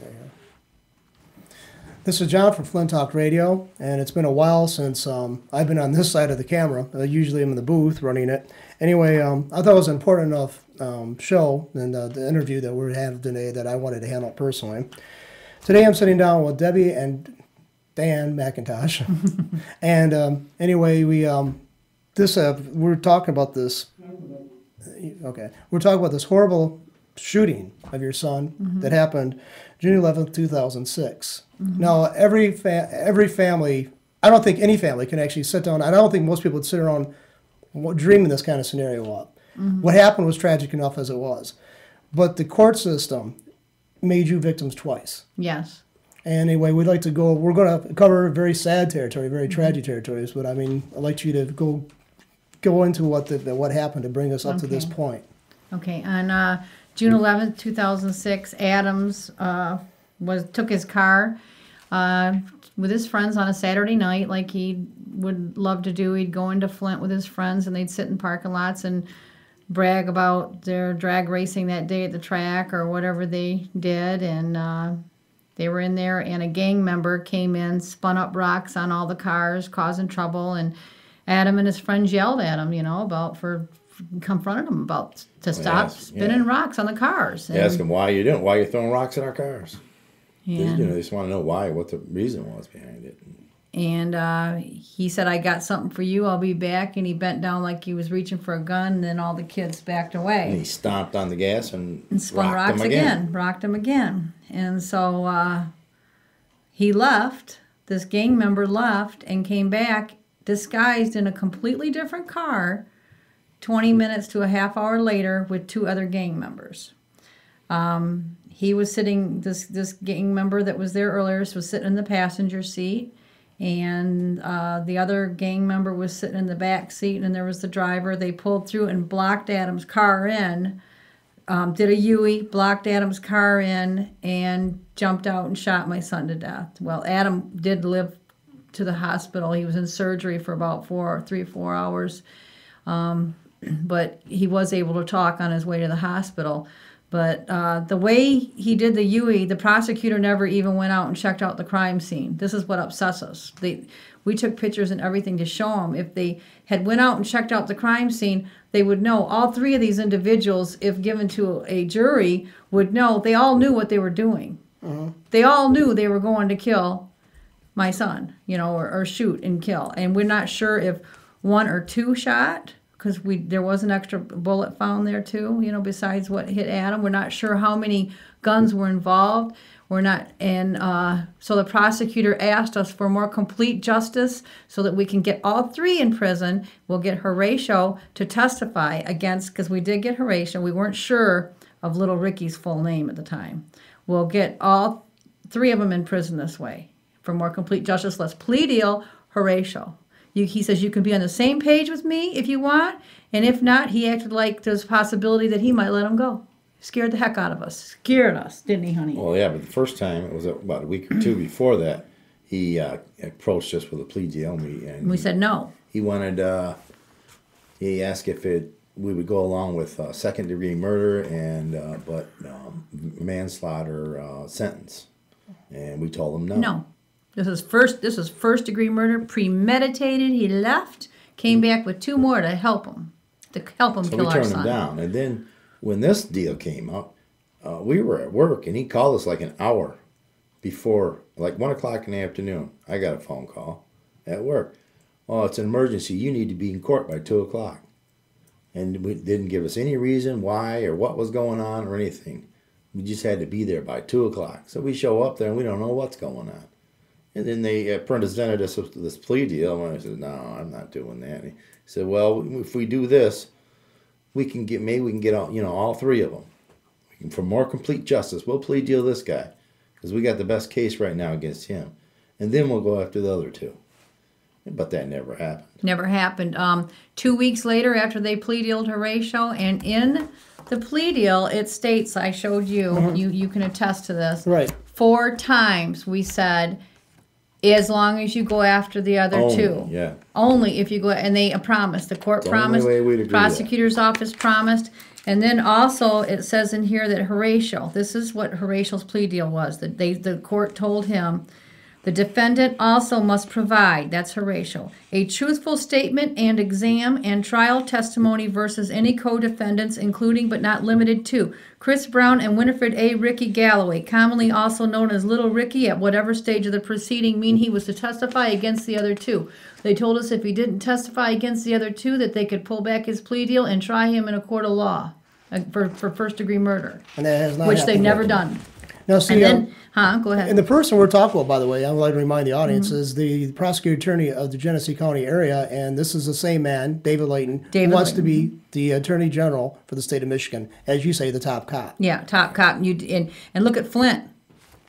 There you go. This is John from Flint Talk Radio, and it's been a while since I've been on this side of the camera. Usually I'm in the booth running it. Anyway, I thought it was an important enough show and the interview that we're having today that I wanted to handle personally. Today I'm sitting down with Debbie and Dan McIntosh. And anyway, we're talking about this. Okay, we're talking about this horrible shooting of your son that happened June 11th, 2006. Now, every family, I don't think any family can actually sit down. I don't think most people would sit around dreaming this kind of scenario up. What happened was tragic enough as it was. But the court system made you victims twice. Yes. Anyway, we're going to cover very sad territory, very tragic territories, but I mean, I'd like you to go into what happened to bring us up to this point. Okay, on June 11th, 2006, Adams took his car with his friends on a Saturday night, like he would love to do. He'd go into Flint with his friends, and they'd sit in parking lots and brag about their drag racing that day at the track or whatever they did. And they were in there, and a gang member came in, spun up rocks on all the cars, causing trouble. And Adam and his friends yelled at him, confronted him to stop spinning rocks on the cars. They asked him, why are you throwing rocks at our cars? Yeah. They just want to know what the reason was behind it. And he said, I got something for you, I'll be back. And he bent down like he was reaching for a gun, and then all the kids backed away. And he stomped on the gas and spun rocks again. Rocked him again. And so he left. This gang member left and came back disguised in a completely different car 20 minutes to a half hour later with two other gang members. He was sitting, this gang member that was there earlier was sitting in the passenger seat, and the other gang member was sitting in the back seat, and there was the driver. They pulled through and blocked Adam's car in, did a U-ey, blocked Adam's car in, and jumped out and shot my son to death. Well, Adam did live to the hospital. He was in surgery for about 3 or 4 hours, but he was able to talk on his way to the hospital. But the way he did the U-ey, the prosecutor never even went out and checked out the crime scene. This is what upsets us. We took pictures and everything to show them. If they had went out and checked out the crime scene, they would know. All three of these individuals, if given to a jury, would know. They all knew what they were doing. They all knew they were going to kill my son, or shoot and kill. And we're not sure if one or two shot, because there was an extra bullet found there too, besides what hit Adam. We're not sure how many guns were involved. We're not, and so the prosecutor asked us for more complete justice so that we can get all three in prison. We'll get Horatio to testify against, because we did get Horatio. We weren't sure of little Ricky's full name at the time. We'll get all three of them in prison this way. For more complete justice, let's plea deal Horatio. He says, you can be on the same page with me if you want, and if not, he acted like there's a possibility that he might let him go. Scared the heck out of us. Scared us, didn't he, honey? Well, yeah, but the first time, it was about a week or two before that, he approached us with a plea deal. And we said no. He wanted, he asked if we would go along with second-degree murder and manslaughter sentence. And we told him no. No. This was first-degree murder, premeditated. He left, came back with two more to help him kill our son. So we turned him down. And then when this deal came up, we were at work, and he called us like an hour before, like 1 o'clock in the afternoon. I got a phone call at work. Oh, it's an emergency. You need to be in court by 2 o'clock. And we didn't give us any reason why or what was going on or anything. We just had to be there by 2 o'clock. So we show up there, and we don't know what's going on. And then they presented us with this plea deal, and I said, no, I'm not doing that. And he said, well, if we do this, we can get all three of them. For more complete justice, we'll plea deal this guy, because we got the best case right now against him. And then we'll go after the other two. But that never happened. Never happened. 2 weeks later, after they plea dealed Horatio, and in the plea deal, it states, I showed you, you can attest to this. Right. 4 times we said, As long as you go after the other Only, two. yeah. Only if you go, and they promised, the court It's the only promised, way we'd agree to that. prosecutor's office promised, and then also it says in here that Horatio, this is what Horatio's plea deal was, that the court told him, the defendant also must provide, that's Horatio, a truthful statement and exam and trial testimony versus any co-defendants, including but not limited to Chris Brown and Winifred A. Ricky Galloway, commonly also known as Little Ricky, at whatever stage of the proceeding mean he was to testify against the other two. They told us if he didn't testify against the other two that they could pull back his plea deal and try him in a court of law for first-degree murder, And that has not which they've happened never yet. done. Now, see, And then, go ahead. and the person we're talking about, by the way, I would like to remind the audience, Mm-hmm. is the prosecutor attorney of the Genesee County area, and this is the same man, David Leyton, David who wants to Leyton. be the attorney general for the state of Michigan, as you say, the top cop. Yeah, top cop. And look at Flint.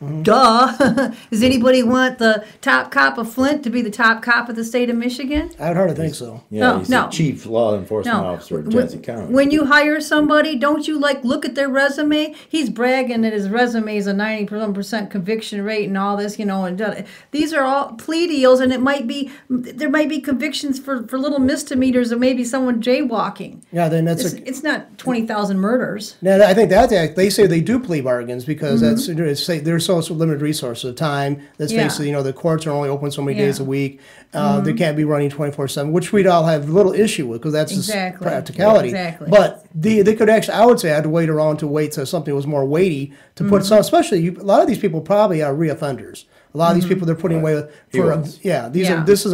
Mm-hmm. Duh. Does anybody want the top cop of Flint to be the top cop of the state of Michigan? I would hardly think so. Yeah, No, he's no. the chief law enforcement officer of Genesee County. When you hire somebody, don't you look at their resume? He's bragging that his resume is a 90% conviction rate and all this, and these are all plea deals, and there might be convictions for little misdemeanors or maybe someone jaywalking. Yeah, then It's not 20,000 murders. Now, I think that they say they do plea bargains because Mm-hmm. there's so limited resources of time. Let's face it, the courts are only open so many days a week. They can't be running 24/7, which we'd all have little issue with because that's Exactly. just practicality. Exactly. But they could actually, I would say, I had to wait around to wait till something was more weighty to put some. Especially a lot of these people probably are reoffenders. A lot of these people they're putting away He for was. This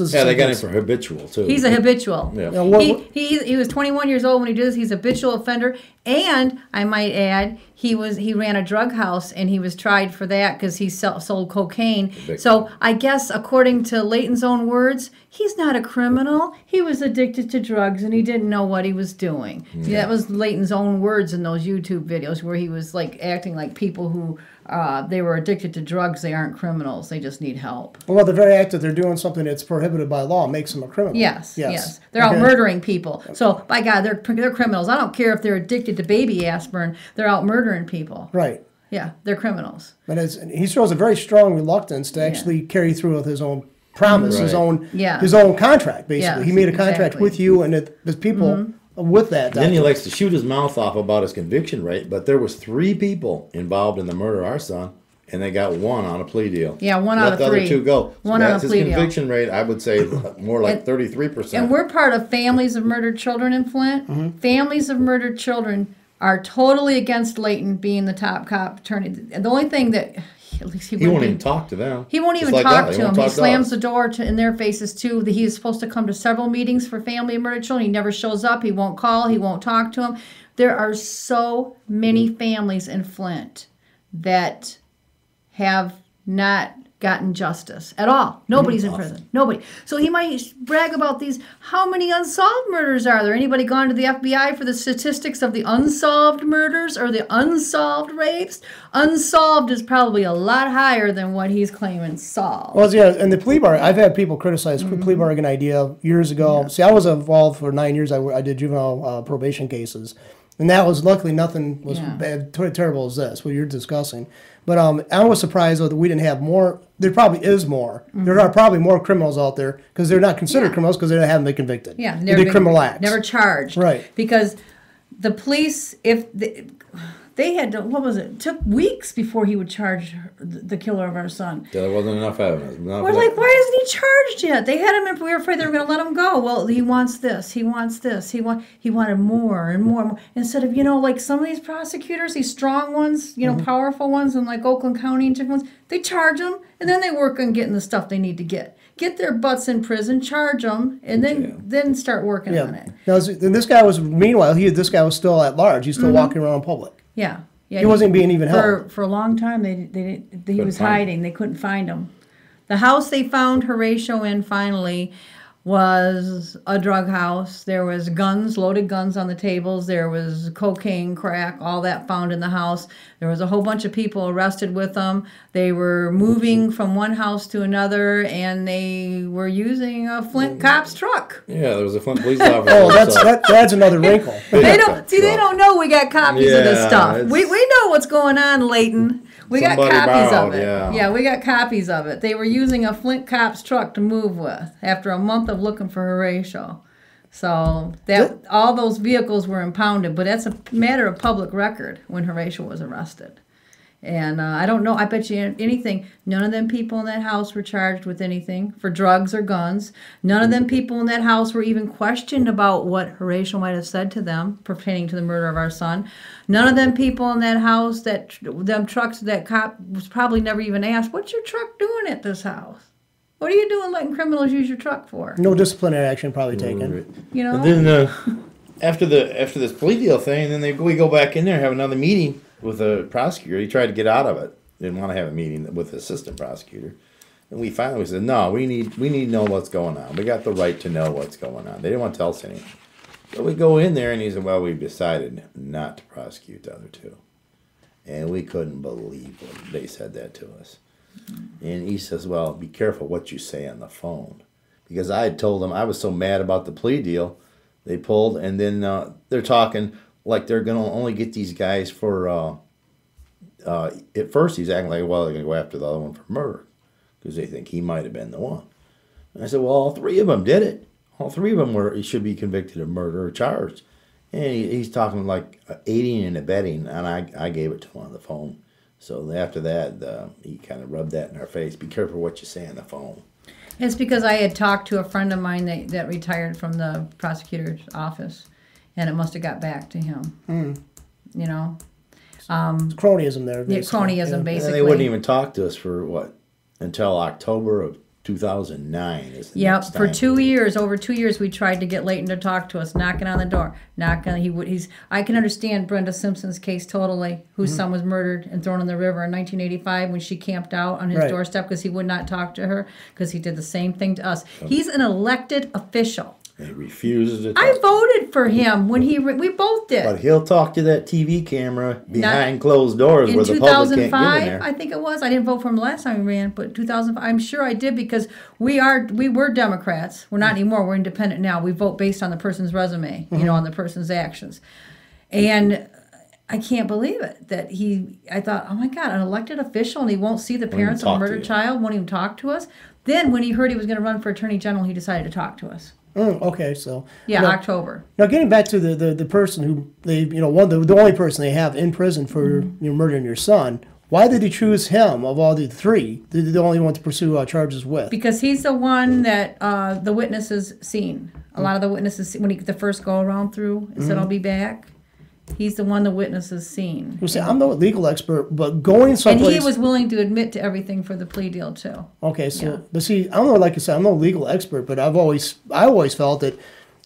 is Yeah, they got him for habitual too. He's a habitual. Yeah. Yeah, what- He was 21 years old when he did this. He's a habitual offender, and I might add, he ran a drug house, and he was tried for that because he sold cocaine. So I guess according to Leyton's own words, he's not a criminal. He was addicted to drugs, and he didn't know what he was doing. See, that was Leyton's own words in those YouTube videos where he was acting like people who they were addicted to drugs. They aren't criminals. They just need help. Well, the very act that they're doing something that's prohibited by law makes them a criminal. Yes. They're out murdering people. So, by God, they're criminals. I don't care if they're addicted to baby aspirin. They're out murdering people. Right. Yeah, they're criminals. But he shows a very strong reluctance to actually carry through with his own promise, his own contract. Basically, Yes, he made a contract exactly. with you and the people with that. Then he likes to shoot his mouth off about his conviction rate, but there was 3 people involved in the murder of our son, and they got 1 on a plea deal. Yeah, 1 Let out of 3. the other 2 go. One so on a that's plea his deal. conviction rate, I would say more like 33%. And we're part of Families of Murdered Children in Flint. Families of Murdered Children are totally against Leyton being the top cop attorney. The only thing that at least he won't even talk to them. He won't Just even like talk that. to won't them. He talk to slams us. the door in their faces too. He is supposed to come to several meetings for family of murdered children. He never shows up. He won't call. He won't talk to them. There are so many families in Flint that have not gotten justice at all. Nobody's in prison. Nobody. So he might brag about these. How many unsolved murders are there? Anybody gone to the FBI for the statistics of the unsolved murders or the unsolved rapes? Unsolved is probably a lot higher than what he's claiming solved. Well, yeah, and the plea bargain. I've had people criticize the plea bargain idea years ago. See, I was involved for 9 years. I did juvenile probation cases, and that was luckily nothing was bad, terrible as this what you're discussing. But I was surprised though that we didn't have more. There probably is more. There are probably more criminals out there because they're not considered criminals because they haven't been convicted. Yeah, they did criminal acts. Never charged. Right. Because the police, they had to, what was it? It took weeks before he would charge the killer of our son. Yeah, there wasn't enough evidence. We're like, why isn't he charged yet? They had him and we were afraid they were going to let him go. Well, he wants this. He wants this. He wanted more and more and more. Instead of, like some of these prosecutors, these strong ones, powerful ones in like Oakland County and different ones, they charge them and then they work on getting the stuff they need to get. Get their butts in prison, charge them, and then start working on it. Now, and this guy was, meanwhile, this guy was still at large. He's still walking around in public. Yeah. He wasn't being even held. For a long time. He was hiding. They couldn't find him. The house they found Horatio in finally was a drug house. There was guns, loaded guns on the tables. There was cocaine, crack, all that found in the house. There was a whole bunch of people arrested with them. They were moving from one house to another, and they were using a Flint cop's truck. Yeah, there was a Flint police officer. Oh, that's another wrinkle. They don't know we got copies of this Yeah, stuff. We know what's going on, Leyton. We got Somebody copies borrowed, of it. yeah. We got copies of it. They were using a Flint cop's truck to move with after a month of looking for Horatio. So that all those vehicles were impounded, but that's a matter of public record when Horatio was arrested. And I don't know, I bet you anything, none of them people in that house were charged with anything for drugs or guns. None of them people in that house were even questioned about what Horatio might have said to them pertaining to the murder of our son. None of them people in that house, them trucks, that cop was probably never even asked, what's your truck doing at this house? What are you doing letting criminals use your truck for? No disciplinary action probably taken. You know? And then after this plea deal thing, then we go back in there and have another meeting with a prosecutor. He tried to get out of it. Didn't want to have a meeting with the assistant prosecutor. And we finally said, no, we need to know what's going on. We got the right to know what's going on. They didn't want to tell us anything. So we go in there and he said, well, we've decided not to prosecute the other two. And we couldn't believe when they said that to us. And he says, well, be careful what you say on the phone. Because I had told them I was so mad about the plea deal. They pulled, and then they're talking like they're going to only get these guys for, at first he's acting like, well, they're going to go after the other one for murder. Because they think he might have been the one. And I said, well, all three of them did it. All three of them he should be convicted of murder or charged. And he's talking like aiding and abetting, and I gave it to him on the phone. So after that, he kind of rubbed that in our face. Be careful what you say on the phone. It's because I had talked to a friend of mine that retired from the prosecutor's office, and it must have got back to him. You know? It's cronyism there. Yeah, cronyism, basically. And they wouldn't even talk to us for, until October of 2009. Is the Yep, next for time. 2 years, over 2 years, we tried to get Leyton to talk to us, knocking on the door. I can understand Brenda Simpson's case totally, whose son was murdered and thrown in the river in 1985 when she camped out on his doorstep because he would not talk to her, because he did the same thing to us. He's an elected official. He refuses to talk. I voted for him when we both did. But he'll talk to that TV camera behind closed doors where the public can't get in there. I think it was. I didn't vote for him the last time he ran, but 2005, I'm sure I did, because we were Democrats. We're not anymore. We're independent now. We vote based on the person's resume, on the person's actions. And I can't believe it that I thought, oh my God, an elected official, and he won't see the parents of a murdered child, won't even talk to us. Then when he heard he was going to run for attorney general, he decided to talk to us. Okay, so October. Now, getting back to the person who the only person they have in prison for murdering your son. Why did he choose him of all the three? The only one to pursue charges with? Because he's the one that the witnesses seen. A lot of the witnesses, when the first go around through and said, "I'll be back." He's the one the witnesses seen. You say, I'm no legal expert, but going someplace... And he was willing to admit to everything for the plea deal, too. Okay, so, but see, I don't know, like I said, I'm no legal expert, but I always felt that,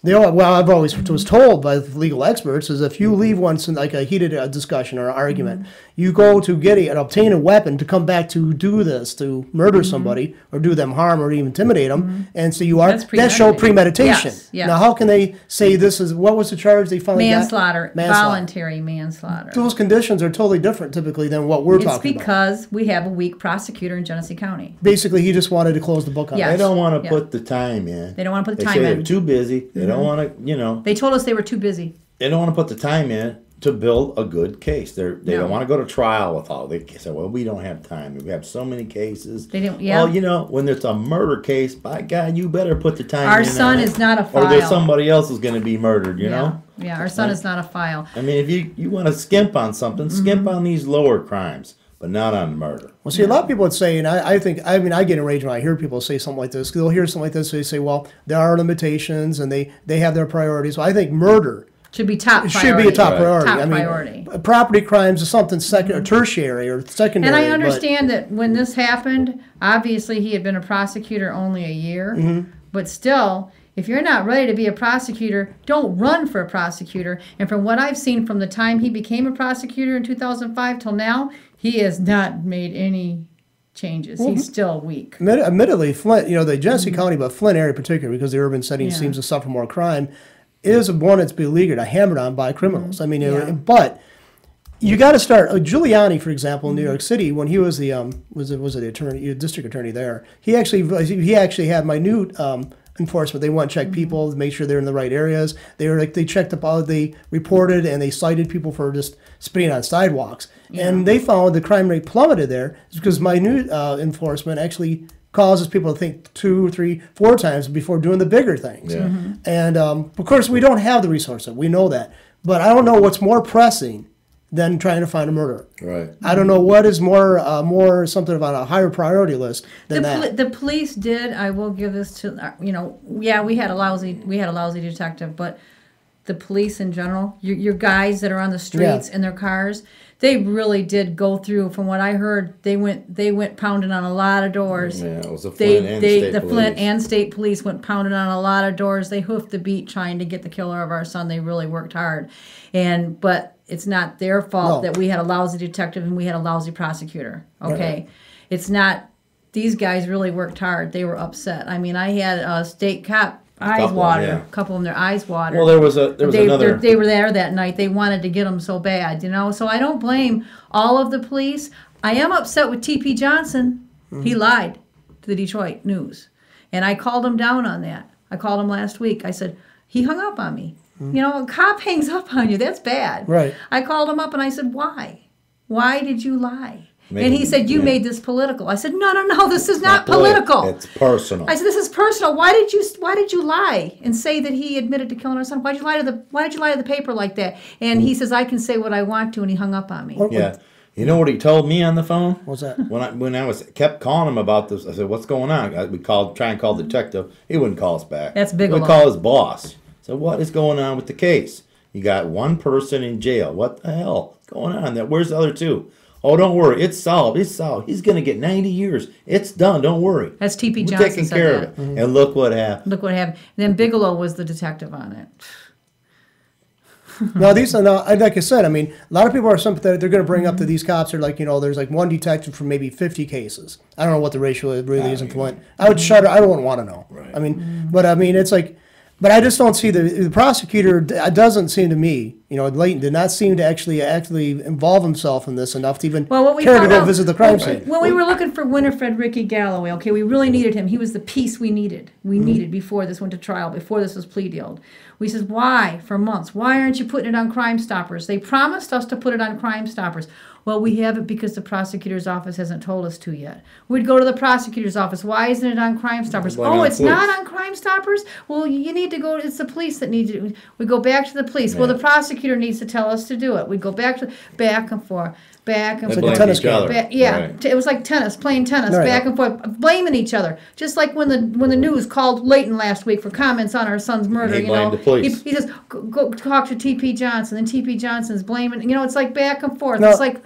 I've always was told by the legal experts, is if you leave once in like a heated discussion or argument, you go to obtain a weapon to come back to do this, to murder somebody, or do them harm, or even intimidate them, and so that showed premeditation. Yes, yes. Now, how can they say this is, what was the charge they finally got? Manslaughter. Voluntary manslaughter. Those conditions are totally different, typically, than what we're talking about. It's because we have a weak prosecutor in Genesee County. Basically, he just wanted to close the book on it. They don't want to put the time in. They don't want to put the time in. They say they're too busy. They don't want to, They told us they were too busy. They don't want to put the time in to build a good case. They don't want to go to trial with all. They say, well, we don't have time. We have so many cases. They don't. Well, when it's a murder case, by God, you better put the time in. Our son is not a file. Or there's somebody else who's going to be murdered, you know? Yeah, our son is not a file. I mean, if you want to skimp on something, skimp on these lower crimes, but not on murder. Well, see, a lot of people would say, and I get enraged when I hear people say something like this. They'll hear something like this, they say, well, there are limitations, and they have their priorities. Well, I think murder should be top priority. Should be a top priority. Top priority. Property crimes is something second or tertiary or secondary. And I understand that when this happened, obviously he had been a prosecutor only a year, but still, if you're not ready to be a prosecutor, don't run for a prosecutor. And from what I've seen from the time he became a prosecutor in 2005 till now, he has not made any changes. He's still weak. Admittedly, Flint, the Genesee County, but Flint area in particular, because the urban setting seems to suffer more crime, is one that's beleaguered, hammered on by criminals. I mean, but you got to start. Giuliani, for example, in New York City, when he was the attorney, district attorney there, he actually had minute enforcement. They went and checked people to make sure they're in the right areas. They checked up all, they reported and they cited people for just spitting on sidewalks. And they found the crime rate plummeted there because minute enforcement actually causes people to think 2, 3, 4 times before doing the bigger things. Yeah. And of course, we don't have the resources. We know that. But I don't know what's more pressing than trying to find a murderer. Right. I don't know what is more something about a higher priority list than that. The police did. I will give this to we had a lousy detective, but the police in general, your guys that are on the streets in their cars, they really did go through. From what I heard, they went pounding on a lot of doors. Yeah, it was the Flint and state police. Flint and state police went pounding on a lot of doors. They hoofed the beat trying to get the killer of our son. They really worked hard, but it's not their fault that we had a lousy detective and we had a lousy prosecutor. Okay, Right. It's not. These guys really worked hard. They were upset. I mean, I had a state cop eyes water. A couple of them, their eyes water. Well, there was another. They were there that night. They wanted to get them so bad, So I don't blame all of the police. I am upset with T.P. Johnson. He lied to the Detroit News, and I called him down on that. I called him last week. I said he hung up on me. A cop hangs up on you. That's bad. Right. I called him up and I said, why? Why did you lie? And he said, you made this political. I said, no, this is not political. It's personal. I said, this is personal. Why did you lie and say that he admitted to killing our son? Why did you lie to the paper like that? And he says, I can say what I want to, and he hung up on me. Yeah. You know what he told me on the phone? What's that? When I kept calling him about this, I said, "What's going on?" We try and call the detective. He wouldn't call us back. That's Bigelow. We call his boss. So what is going on with the case? You got one person in jail. What the hell is going on there? Where's the other 2? Oh, don't worry. It's solved. It's solved. He's going to get 90 years. It's done. Don't worry. That's T.P. We're Johnson taking said care that. of it. And look what happened. Look what happened. And then Bigelow was the detective on it. No, like I said, I mean, a lot of people are sympathetic. They're going to bring up that these cops are like, there's like one detective for maybe 50 cases. I don't know what the ratio really is in Flint. I would shudder. I don't want to know. Right. I mean, it's like, but I just don't see the prosecutor. It doesn't seem to me, Leyton did not seem to actually involve himself in this enough to even care to go visit the crime scene. When we were looking for Winifred Ricky Galloway, okay, we really needed him. He was the piece we needed. We needed before this went to trial, before this was plea dealed. We said, why? For months. Why aren't you putting it on Crime Stoppers? They promised us to put it on Crime Stoppers. Well, we haven't because the prosecutor's office hasn't told us to yet. We'd go to the prosecutor's office. Why isn't it on Crime Stoppers? Not It's not on Crime Stoppers? Well, you need to go. It's the police that need to. We go back to the police. Yeah. Well, the prosecutor needs to tell us to do it. We go back and forth. Back and forth. Like a tennis game. Right. It was like playing tennis, right. Back and forth, blaming each other. Just like when the news called Leyton last week for comments on our son's murder. He blamed the police. He says, go talk to T.P. Johnson, and T.P. Johnson's blaming. It's like back and forth. No. It's like.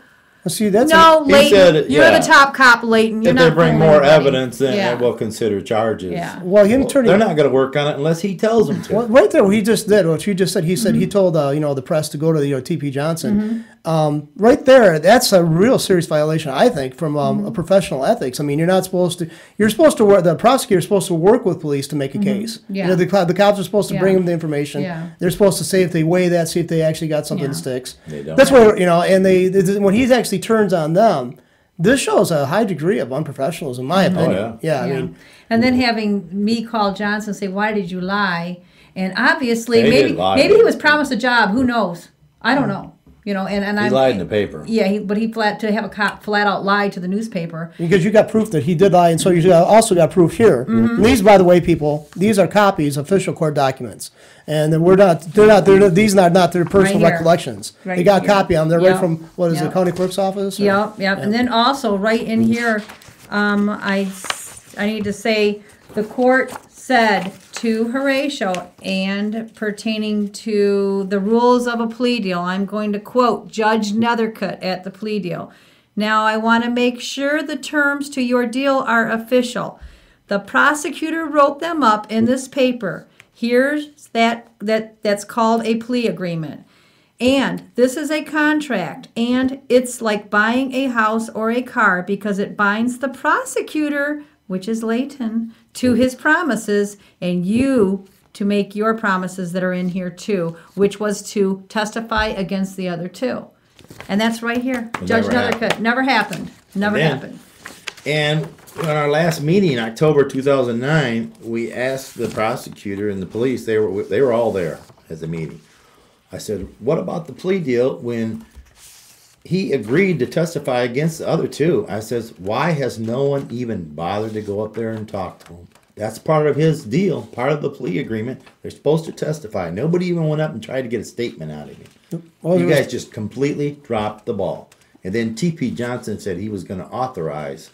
See, that's Leyton, you're the top cop, Leyton. You're if not they bring more evidence, then we'll consider charges. Yeah. Well, they're not going to work on it unless he tells them to. Well, right there, what he just did, what you just said, he said he told the press to go to T.P. Johnson. Right there, that's a real serious violation, I think, from a professional ethics. I mean, you're supposed to work. The prosecutor's supposed to work with police to make a case. Yeah. The cops are supposed to bring them the information. Yeah. They're supposed to say if they weigh that, see if they actually got something that sticks. They don't. That's why and when he actually turns on them. This shows a high degree of unprofessionalism, in my opinion. Yeah. I mean, and then having me call Johnson and say, "Why did you lie?" And obviously, They maybe did lie. he was promised a job. Who knows? I don't know. And he lied in the paper. Yeah, but he to have a cop flat out lie to the newspaper. Because you got proof that he did lie, and so you also got proof here. And these, by the way, people, these are copies of official court documents, and these are not their personal Right here. recollections. Right they got a here. copy of them. They're Yep. right from what is Yep. it, county clerk's office? Or- Yep. And then also right in here, I need to say the court said to Horatio and pertaining to the rules of a plea deal, I'm going to quote Judge Nethercutt at the plea deal. Now I want to make sure the terms to your deal are official. The prosecutor wrote them up in this paper. Here's that's called a plea agreement. And this is a contract, and it's like buying a house or a car because it binds the prosecutor, which is Leyton, to his promises, and you to make your promises that are in here too, which was to testify against the other two. And that's right here. Judge Nethercutt. Never happened. Never happened. And in our last meeting, October 2009, we asked the prosecutor and the police, they were all there at the meeting. I said, what about the plea deal when he agreed to testify against the other two? I says, why has no one even bothered to go up there and talk to him? That's part of his deal, part of the plea agreement. They're supposed to testify. Nobody even went up and tried to get a statement out of him. You guys just completely dropped the ball. And then T.P. Johnson said he was going to authorize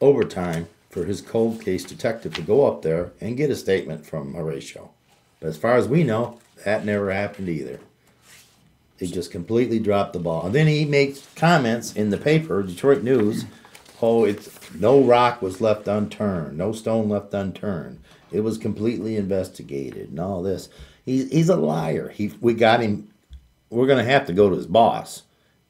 overtime for his cold case detective to go up there and get a statement from Horatio. But as far as we know, that never happened either. They just completely dropped the ball. And then he makes comments in the paper, Detroit News, it's no rock was left unturned, no stone left unturned. It was completely investigated and all this. He's a liar. We got him. We're going to have to go to his boss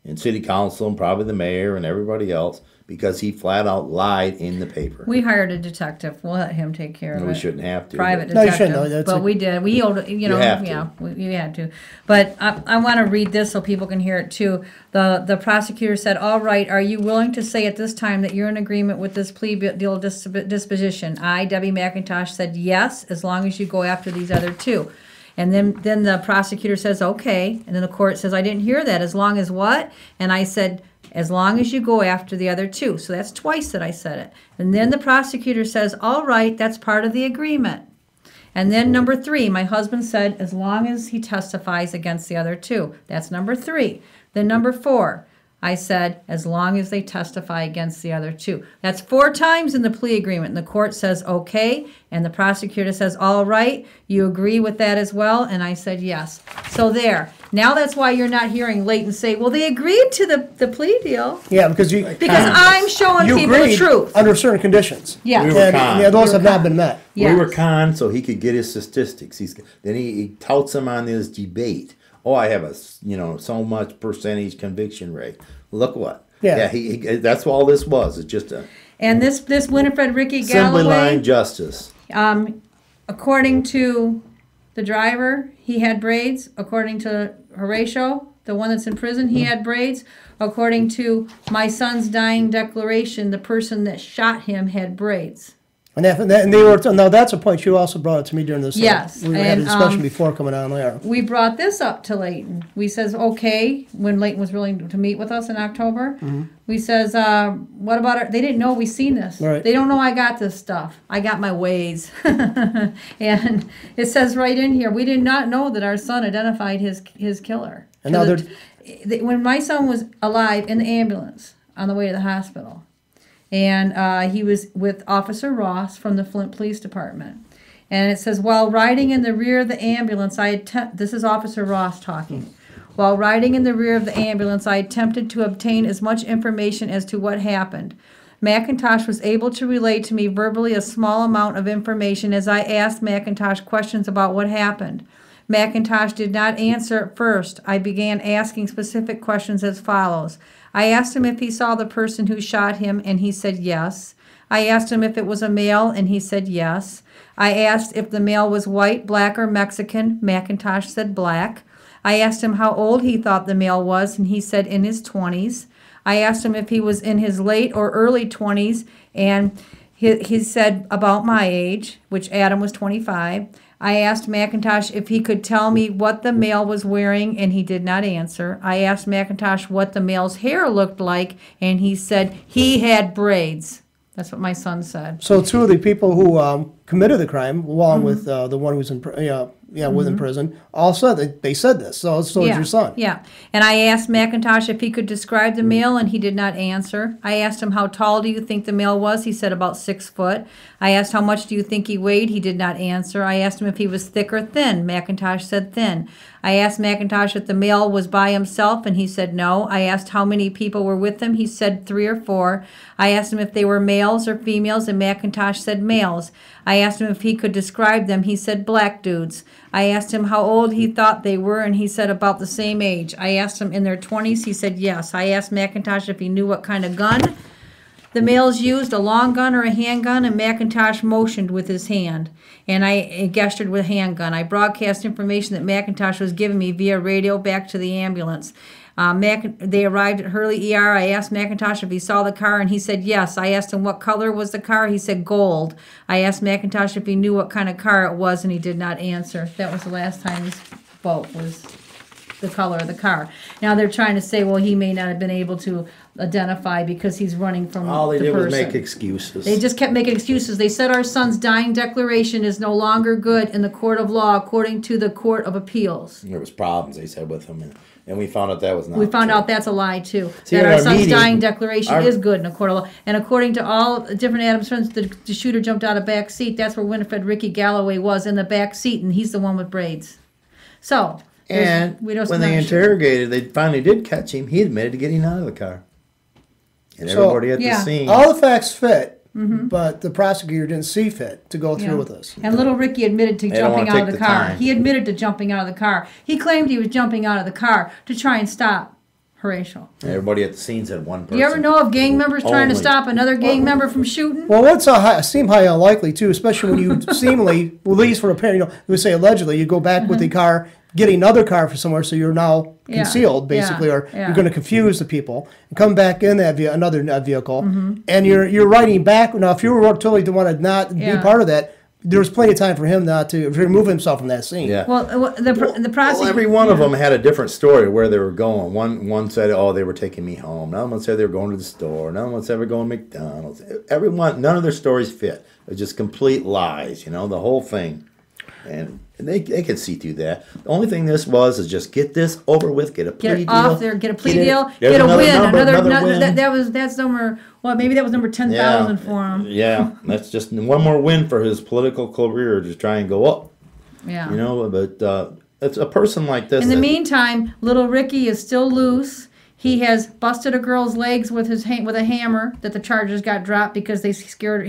and city council and probably the mayor and everybody else because he flat out lied in the paper. We hired a detective. We'll let him take care of it. We shouldn't have to. Private No, you detective. shouldn't. No, but we did. We owed, you know, you had to. But I want to read this so people can hear it too. The prosecutor said, all right, are you willing to say at this time that you're in agreement with this plea deal disposition? I, Debbie McIntosh, said yes, as long as you go after these other two. And then the prosecutor says, okay. And then the court says, I didn't hear that. As long as what? And I said, as long as you go after the other two. So that's twice that I said it. And then the prosecutor says, all right, that's part of the agreement. And then number 3, my husband said, as long as he testifies against the other two. That's number 3. Then number 4, I said, as long as they testify against the other two. That's 4 times in the plea agreement. And the court says, okay. And the prosecutor says, all right, you agree with that as well? And I said, yes. So there. Now that's why you're not hearing Leyton say, well, they agreed to the plea deal. Yeah, because I'm showing people the truth. Under certain conditions. Yeah. We were conned. Yeah, those have not been met. Yes. We were conned so he could get his statistics. Then he touts them on this debate. Oh, I have a so much percentage conviction rate. Look what. Yeah. He that's all this was. It's just a And this Winifred Ricky assembly Galloway, line justice. according to the driver, he had braids. According to Horatio, the one that's in prison, he had braids. According to my son's dying declaration, the person that shot him had braids. And they were. Now that's a point you also brought it to me during this. Yes, we had a and, discussion before coming on there. We brought this up to Leyton. We says, okay, when Leyton was willing to meet with us in October, we says, what about it? They didn't know we seen this. Right. They don't know I got this stuff. I got my ways. And it says right in here, we did not know that our son identified his killer. And now when my son was alive in the ambulance on the way to the hospital, and he was with Officer Ross from the Flint Police Department. And it says, while riding in the rear of the ambulance, this is Officer Ross talking. While riding in the rear of the ambulance, I attempted to obtain as much information as to what happened. McIntosh was able to relate to me verbally a small amount of information as I asked McIntosh questions about what happened. McIntosh did not answer at first. I began asking specific questions as follows. I asked him if he saw the person who shot him, and he said yes. I asked him if it was a male, and he said yes. I asked if the male was white, black, or Mexican. McIntosh said black. I asked him how old he thought the male was, and he said in his 20s. I asked him if he was in his late or early 20s, and he said about my age, which Adam was 25. I asked McIntosh if he could tell me what the male was wearing, and he did not answer. I asked McIntosh what the male's hair looked like, and he said he had braids. That's what my son said. So 2 of the people who committed the crime, along with the one who was in prison, all said they said this. So is your son. Yeah. And I asked McIntosh if he could describe the male, and he did not answer. I asked him, how tall do you think the male was? He said about 6 foot. I asked, how much do you think he weighed? He did not answer. I asked him if he was thick or thin. McIntosh said thin. I asked McIntosh if the male was by himself, and he said no. I asked how many people were with him. He said 3 or 4. I asked him if they were males or females, and McIntosh said males. I asked him if he could describe them. He said black dudes. I asked him how old he thought they were, and he said about the same age. I asked him in their 20s. He said yes. I asked McIntosh if he knew what kind of gun the males used, a long gun or a handgun, and McIntosh motioned with his hand, and I gestured with a handgun. I broadcast information that McIntosh was giving me via radio back to the ambulance. They arrived at Hurley ER. I asked McIntosh if he saw the car, and he said yes. I asked him what color was the car. He said gold. I asked McIntosh if he knew what kind of car it was, and he did not answer. That was the last time his vote was the color of the car. Now they're trying to say, well, he may not have been able to identify because he's running from All they the did was person. make excuses. They just kept making excuses. They said our son's dying declaration is no longer good in the court of law according to the Court of Appeals. There was problems, they said, with him, and we found out that was not We found true. out that's a lie too. See, that at our our son's meeting, dying declaration our- is good in a court of law. And according to all different Adams friends, the shooter jumped out of back seat. That's where Winifred Ricky Galloway was, in the back seat, and he's the one with braids. So And we don't when they not sure. interrogated, they finally did catch him. He admitted to getting out of the car. And So, everybody at yeah. the scene. All the facts fit, but the prosecutor didn't see fit to go through Yeah. with this. And little Ricky admitted to They don't jumping wanna out of take the the car. time. He admitted to jumping out of the car. He claimed he was jumping out of the car to try and stop Horatio. Everybody at the scene said one person. Do you ever know of gang members trying to Only. stop another gang member from shooting? Well, what's seem highly unlikely too, especially when you seemingly, at least for a parent, we say allegedly, you go back with the car, get another car from somewhere, so you're now Yeah. concealed, basically, Yeah. or Yeah. you're going to confuse the people, and come back in that another vehicle, and you're riding back. Now, if you were totally the one to not Yeah. be part of that, there was plenty of time for him not to remove himself from that scene. Yeah. Well, the Well, prosecutor. every one of them had a different story where they were going. One said, "Oh, they were taking me home." Another one said they were going to the store. Another one said they were going to McDonald's. Everyone, none of their stories fit. It was just complete lies. The whole thing, and they could see through that. The only thing this was is just get this over with, get a plea Get deal, it off there, get a plea it- deal, there's get a another win, number, another win. that's number. Well, maybe that was number 10,000 for him. Yeah, that's just one more win for his political career to try and go up. Yeah. But it's a person like this. In the that- meantime, little Ricky is still loose. He has busted a girl's legs with with a hammer that the charges got dropped because he scared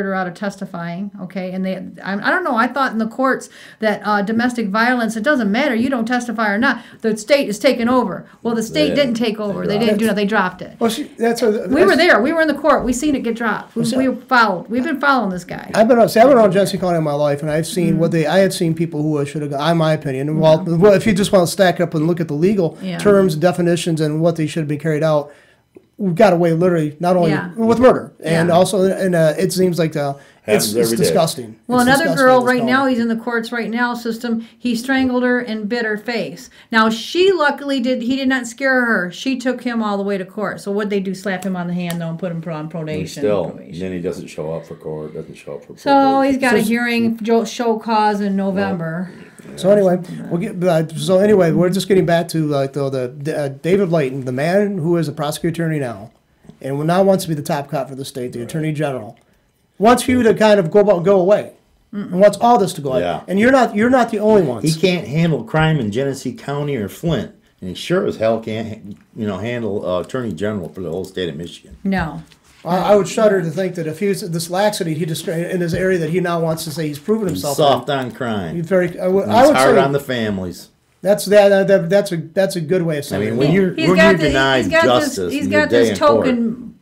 her out of testifying. Okay, and I don't know. I thought in the courts that domestic violence, it doesn't matter. You don't testify or not. The state is taking over. Well, the state Yeah, didn't take over. They didn't do that. They dropped it. Well, We were there. We were in the court. We seen it get dropped. We've been following this guy. I've been around Genesee County in my life, and I've seen I had seen people who should have, in my opinion. And well, if you just want to stack up and look at the legal Yeah. terms, definitions, and what they should be carried out, we've got away literally not only Yeah. with murder, and Yeah. also, and it seems like Happens it's every day. disgusting. Well, It's another disgusting girl in this right now, county. he's in the courts right now system. He strangled her and bit her face. Now, she luckily he did not scare her. She took him all the way to court. So what'd they do? Slap him on the hand, though, and put him on And probation. still, then he doesn't show up for court. Doesn't show up for. So probation. he's got a hearing, show cause in November. So anyway, we're just getting back to the David Leyton, the man who is a prosecutor attorney now, and now wants to be the top cop for the state, the attorney general, wants you to kind of go away, and wants all this to go away. Yeah. And you're not the only ones. He can't handle crime in Genesee County or Flint, and he sure as hell can't, handle attorney general for the whole state of Michigan. No. I would shudder to think that if he was this laxity he just in his area that he now wants to say he's proven He's himself. soft on crime. He's very. I would He's hard say on the families. that's a good way of I saying mean, it. when you're denied justice, He's in your got day this in court. token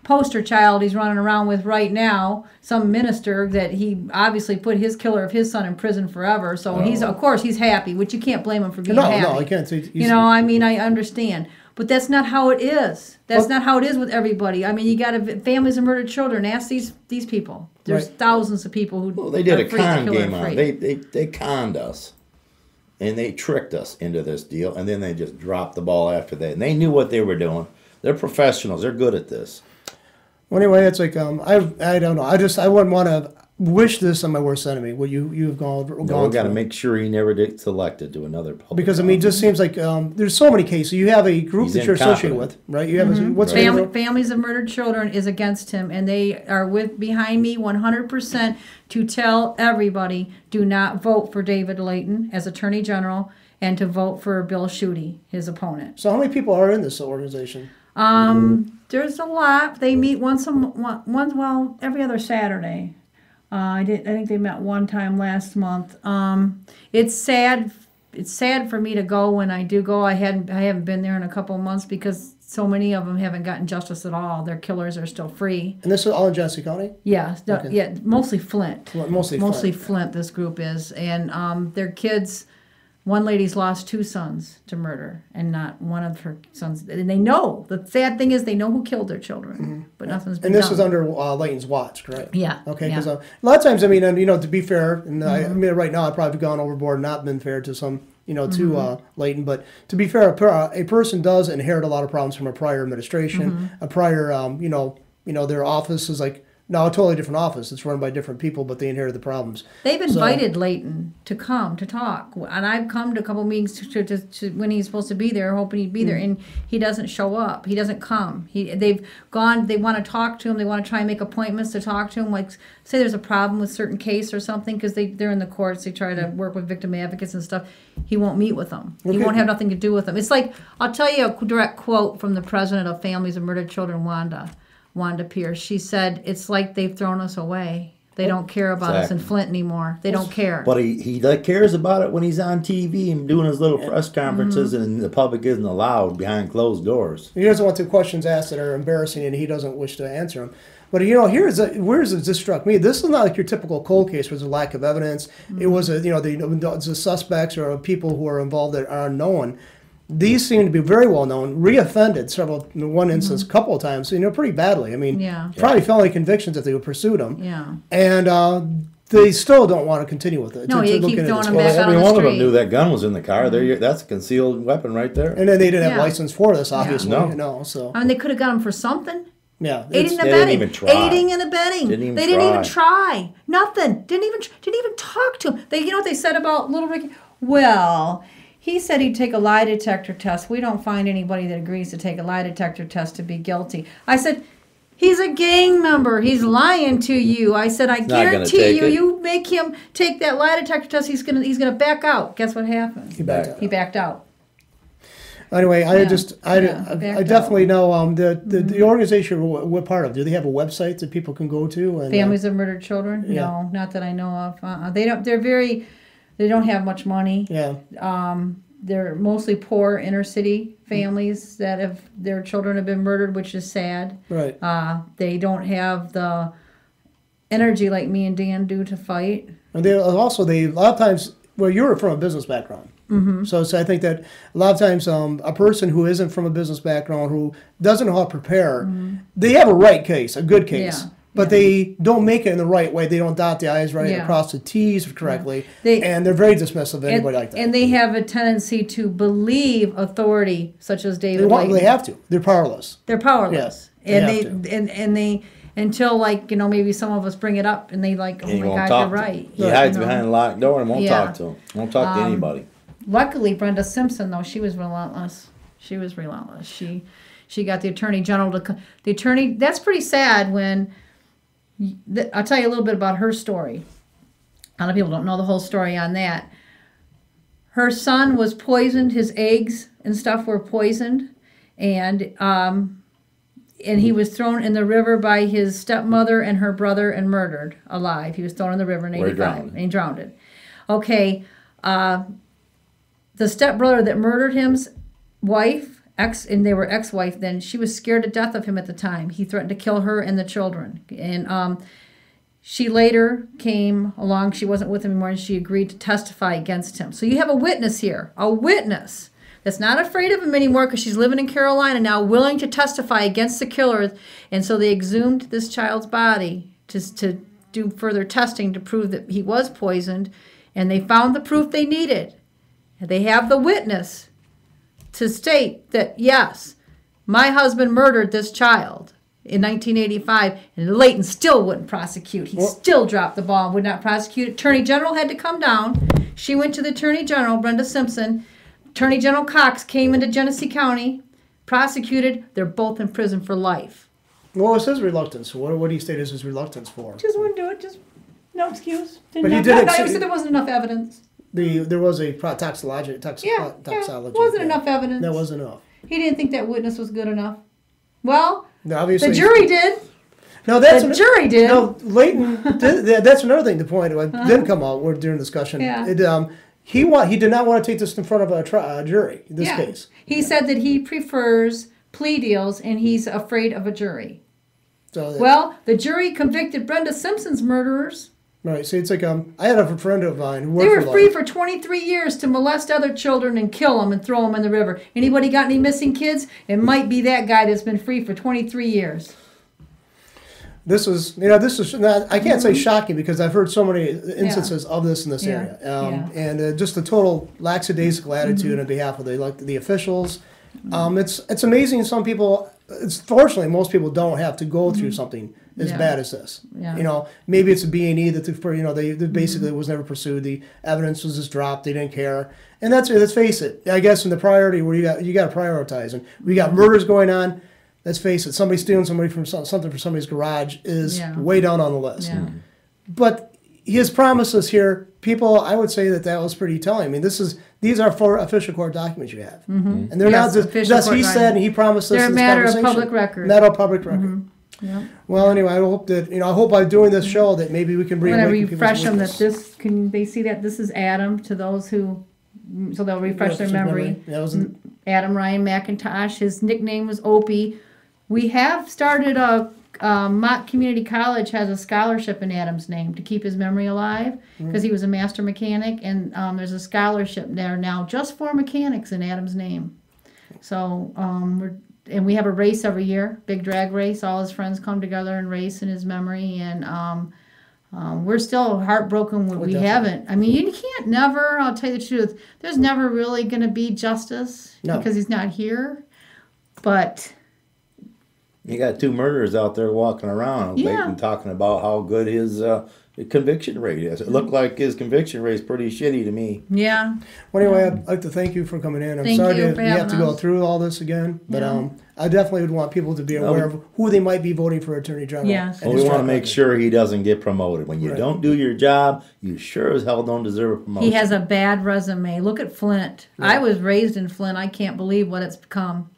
poster child he's running around with right now. Some minister that he obviously put his killer of his son in prison forever. So he's happy, which you can't blame him for being happy. No, I can't. I understand. But that's not how it is. That's not how it is with everybody. I mean, you got families of murdered children. Ask these people. There's Right. thousands of people who. Well, they did are a free to con kill game and on. free. They conned us, and they tricked us into this deal, and then they just dropped the ball after that. And they knew what they were doing. They're professionals. They're good at this. Well, anyway, it's like I don't know. I wouldn't want to wish this on my worst enemy. What you've gone No, we got to through. make sure he never gets elected to another public. Because it just seems like there's so many cases. You have a group He's that you're associated with, incompetent. right? You have what's Right. the Families of murdered children is against him, and they are behind me 100% to tell everybody: do not vote for David Leyton as Attorney General, and to vote for Bill Schuette, his opponent. So how many people are in this organization? There's a lot. They meet every other Saturday. I think they met one time last month. It's sad. It's sad for me to go when I do go. I haven't been there in a couple of months because so many of them haven't gotten justice at all. Their killers are still free. And this is all in Genesee County? Yeah, Okay. yeah, mostly Flint. Well, mostly Flint. Flint. This group is, and their kids. One lady's lost 2 sons to murder, and not one of her sons. And they know. The sad thing is they know who killed their children, but nothing's been And this done. is under Leyton's watch, correct? Yeah. Okay, yeah. because a lot of times, I mean, and, to be fair, and I mean, right now I've probably gone overboard and not been fair to some, to Leyton, but to be fair, a person does inherit a lot of problems from a prior administration, a prior, their office is like, no, a totally different office. It's run by different people, but they inherit the problems. They've invited Leyton to come to talk, and I've come to a couple meetings to when he's supposed to be there, hoping he'd be there, and he doesn't show up. He doesn't come. They've gone. They want to talk to him. They want to try and make appointments to talk to him. Like, say there's a problem with certain case or something, because they're in the courts. They try to work with victim advocates and stuff. He won't meet with them. He won't have nothing to do with them. It's like, I'll tell you a direct quote from the president of Families of Murdered Children, Wanda Pierce. She said, "It's like they've thrown us away. They don't care about us in Flint anymore. They don't care." But he cares about it when he's on TV and doing his little press conferences, and the public isn't allowed behind closed doors. He doesn't want the questions asked that are embarrassing, and he doesn't wish to answer them. But where this struck me. This is not like your typical cold case where there's a lack of evidence. It was the suspects or people who are involved that are unknown. These seem to be very well known, reoffended in one instance, a couple of times, pretty badly. I mean, probably felony convictions if they would pursue them. Yeah. And they still don't want to continue with it. No, you keep throwing them back out on Every the one of them street. knew that gun was in the car. That's a concealed weapon right there. And then they didn't have license for this, obviously. No. So. I mean, they could have got him for something. Yeah. Aiding and They abetting. didn't even try. Aiding and abetting. Didn't even They didn't even try. Nothing. Didn't even talk to him. You know what they said about little Ricky? Well, he said he'd take a lie detector test. We don't find anybody that agrees to take a lie detector test to be guilty. I said, he's a gang member. He's lying to you. I said, I guarantee you, you make him take that lie detector test, he's gonna back out. Guess what happened? He backed out. He backed out. Anyway, I definitely know the organization we're part of. Do they have a website that people can go to? And, Families of Murdered Children? Yeah. No, not that I know of. They don't have much money. Yeah. They're mostly poor inner city families that their children have been murdered, which is sad. Right. They don't have the energy like me and Dan do to fight. And a lot of times, well, you're from a business background. Mm-hmm. So I think that a lot of times a person who isn't from a business background, who doesn't know how to prepare, they have a right case, a good case. Yeah. But they don't make it in the right way. They don't dot the I's right across the T's correctly. And they're very dismissive of anybody like that. And they have a tendency to believe authority, such as David Leyton. They have to. They're powerless. They're powerless. Yes, And they until maybe some of us bring it up and they like, oh my God, you're right. He hides behind a locked door and won't talk to him. Won't talk to anybody. Luckily, Brenda Simpson, though, she was relentless. She got the Attorney General to that's pretty sad when. I'll tell you a little bit about her story. A lot of people don't know the whole story on that. Her son was poisoned. His eggs and stuff were poisoned, and he was thrown in the river by his stepmother and her brother and murdered alive. He was thrown in the river in 1985, and he drowned. Okay, the stepbrother that murdered him's wife. And they were ex-wife then, she was scared to death of him at the time. He threatened to kill her and the children. And she later came along. She wasn't with him anymore, and she agreed to testify against him. So you have a witness here, a witness that's not afraid of him anymore because she's living in Carolina now, willing to testify against the killer. And so they exhumed this child's body to do further testing to prove that he was poisoned. And they found the proof they needed. They have the witness to state that, yes, my husband murdered this child in 1985, and Leyton still wouldn't prosecute. He still dropped the ball and would not prosecute. Attorney General had to come down. She went to the Attorney General, Brenda Simpson. Attorney General Cox came into Genesee County, prosecuted. They're both in prison for life. What was his reluctance? What do you state as his reluctance for? Just wouldn't do it. Just no excuse. But he did there wasn't enough evidence. There was a toxology. Wasn't enough evidence. That wasn't enough. He didn't think that witness was good enough. Well, obviously, the jury did. No, the jury did. No, Leyton. That's another thing. The point didn't come out during the discussion. Yeah. He did not want to take this in front of a jury. In this case, he said that he prefers plea deals and he's afraid of a jury. So well, the jury convicted Brenda Simpson's murderers Right. See, it's like I had a friend of mine who They worked were for free life. for 23 years to molest other children and kill them and throw them in the river. Anybody got any missing kids? It might be that guy that's been free for 23 years. This is not, I can't say shocking because I've heard so many instances of this in this Yeah. area, and just a total lackadaisical attitude on behalf of the officials. It's amazing. Some people, fortunately, most people don't have to go through something as Yeah. bad as this. Yeah. Maybe it's a B&E that they basically was never pursued. The evidence was just dropped. They didn't care, and let's face it. I guess in the priority where you got to prioritize, and we got murders going on. Let's face it, somebody stealing something from somebody's garage is way down on the list. Yeah. But his promises here, people, I would say that was pretty telling. I mean, these are for official court documents you have, and they're Yes, not official just court he said documents. and he promised this. They're a in this matter of conversation. public record. Matter of public record. Yep. Well, anyway, I hope that I hope by doing this show that maybe we can I'm bring. going to awaken people's refresh them that weakness. this, can they see that this is Adam to those who, so they'll refresh their memory. That was Adam Ryan McIntosh. His nickname was Opie. We have started Mott Community College has a scholarship in Adam's name to keep his memory alive because he was a master mechanic, and there's a scholarship there now just for mechanics in Adam's name. So we have a race every year, big drag race. All his friends come together and race in his memory, and we're still heartbroken when we haven't. I mean, you can't never. I'll tell you the truth. There's never really going to be justice because he's not here, but. You got two murderers out there walking around, Leyton talking about how good his conviction rate is. It looked like his conviction rate is pretty shitty to me. Yeah. Well, anyway, I'd like to thank you for coming in. I'm Thank sorry you for you have having to go us. through all this again, but I definitely would want people to be aware of who they might be voting for Attorney General. Yes. Well, we want to make sure he doesn't get promoted. When you don't do your job, you sure as hell don't deserve a promotion. He has a bad resume. Look at Flint. I was raised in Flint. I can't believe what it's become.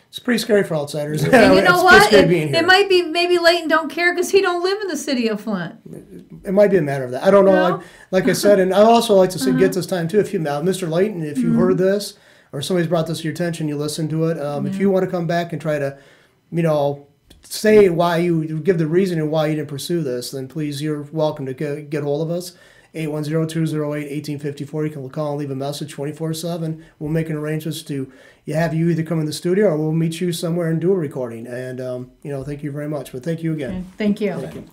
It's pretty scary for outsiders. And you know It's what? scary being here. It might be, maybe Leyton don't care because he don't live in the city of Flint. It might be a matter of that. I don't know. No? Like I said, and I also like to say, get this time too. If you, Mr. Leyton, if you heard this or somebody's brought this to your attention, you listen to it. If you want to come back and try to, say why you give the reason and why you didn't pursue this, then please, you're welcome to get hold of us. 810-208-1854. You can call and leave a message 24/7. We'll make an arrangements to have you either come in the studio or we'll meet you somewhere and do a recording. And thank you very much. But thank you again. Thank you. Thank you.